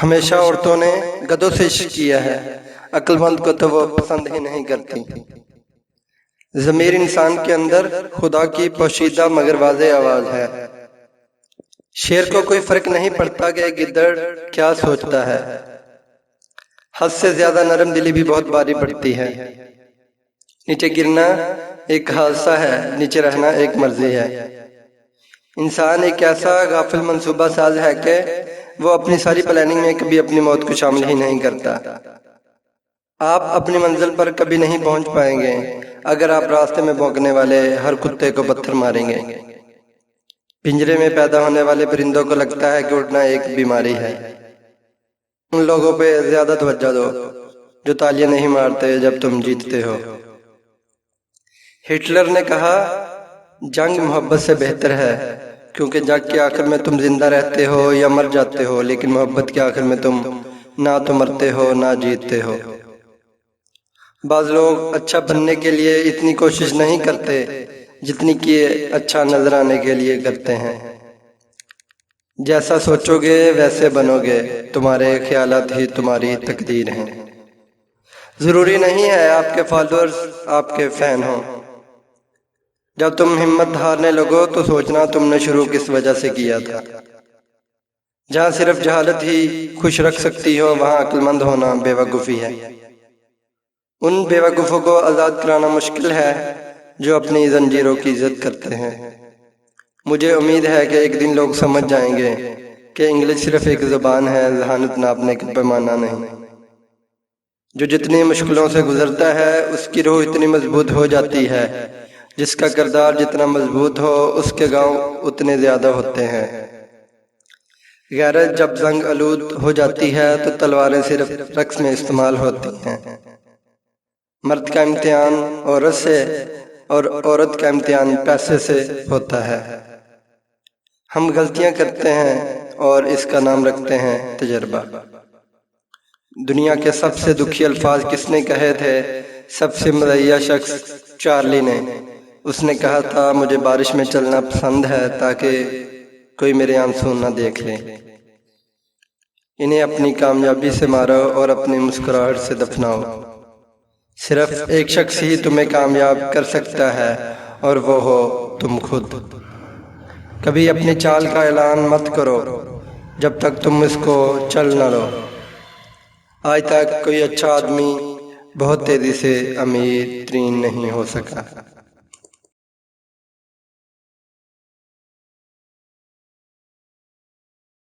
ہمیشہ عورتوں نے گدوں سے عشق کیا ہے، عقل مند کو تو وہ پسند ہی نہیں کرتی۔ ضمیر انسان کے اندر خدا کی پوشیدہ مگر واضح آواز ہے۔ شیر کو کوئی فرق نہیں پڑتا کہ گدڑ کیا سوچتا ہے۔ حد سے زیادہ نرم دلی بھی بہت باری پڑتی ہے۔ نیچے گرنا ایک حادثہ ہے، نیچے رہنا ایک مرضی ہے۔ انسان ایک ایسا غافل منصوبہ ساز ہے کہ وہ اپنی ساری پلاننگ میں کبھی اپنی موت کو شامل ہی نہیں کرتا۔ آپ اپنی منزل پر کبھی نہیں پہنچ پائیں گے اگر آپ راستے میں بھونکنے والے ہر کتے کو پتھر ماریں گے۔ پنجرے میں پیدا ہونے والے پرندوں کو لگتا ہے کہ اڑنا ایک بیماری ہے۔ ان لوگوں پہ زیادہ توجہ دو جو تالیاں نہیں مارتے جب تم جیتتے ہو۔ ہٹلر نے کہا جنگ محبت سے بہتر ہے، کیونکہ جنگ کے آخر میں تم زندہ رہتے ہو یا مر جاتے ہو، لیکن محبت کے آخر میں تم نہ تو مرتے ہو نہ جیتتے ہو۔ بعض لوگ اچھا بننے کے لیے اتنی کوشش نہیں کرتے جتنی کہ اچھا نظر آنے کے لیے کرتے ہیں۔ جیسا سوچو گے ویسے بنو گے، تمہارے خیالات ہی تمہاری تقدیر ہیں۔ ضروری نہیں ہے آپ کے فالوورز آپ کے فین ہوں۔ جب تم ہمت ہارنے لگو تو سوچنا تم نے شروع کس وجہ سے کیا تھا۔ جہاں صرف جہالت ہی خوش رکھ سکتی ہو وہاں عقل مند ہونا بے وقوفی ہے۔ ان بے وقوفوں کو آزاد کرانا مشکل ہے جو اپنی زنجیروں کی عزت کرتے ہیں۔ مجھے امید ہے کہ ایک دن لوگ سمجھ جائیں گے کہ انگلش صرف ایک زبان ہے، ذہانت ناپنے کا پیمانہ نہیں۔ جو جتنی مشکلوں سے گزرتا ہے اس کی روح اتنی مضبوط ہو جاتی ہے، جس کا کردار جتنا مضبوط ہو اس کے گاؤں اتنے زیادہ ہوتے ہیں۔ غیرت جب زنگ آلود ہو جاتی ہے تو تلواریں صرف رقص میں استعمال ہوتی ہیں۔ مرد کا امتحان عورت سے اور عورت کا امتحان پیسے سے ہوتا ہے۔ ہم غلطیاں کرتے ہیں اور اس کا نام رکھتے ہیں تجربہ۔ دنیا کے سب سے دکھی الفاظ کس نے کہے تھے؟ سب سے مدعیہ شخص چارلی نے۔ اس نے کہا تھا مجھے بارش میں چلنا پسند ہے تاکہ کوئی میرے آنسو نہ دیکھ لے۔ انہیں اپنی کامیابی سے مارو اور اپنی مسکراہٹ سے دفناؤ۔ صرف ایک شخص ہی تمہیں کامیاب کر سکتا ہے اور وہ ہو تم خود۔ کبھی اپنی چال کا اعلان مت کرو جب تک تم اس کو چل نہ لو۔ آج تک کوئی اچھا آدمی بہت تیزی سے امیر ترین نہیں ہو سکا۔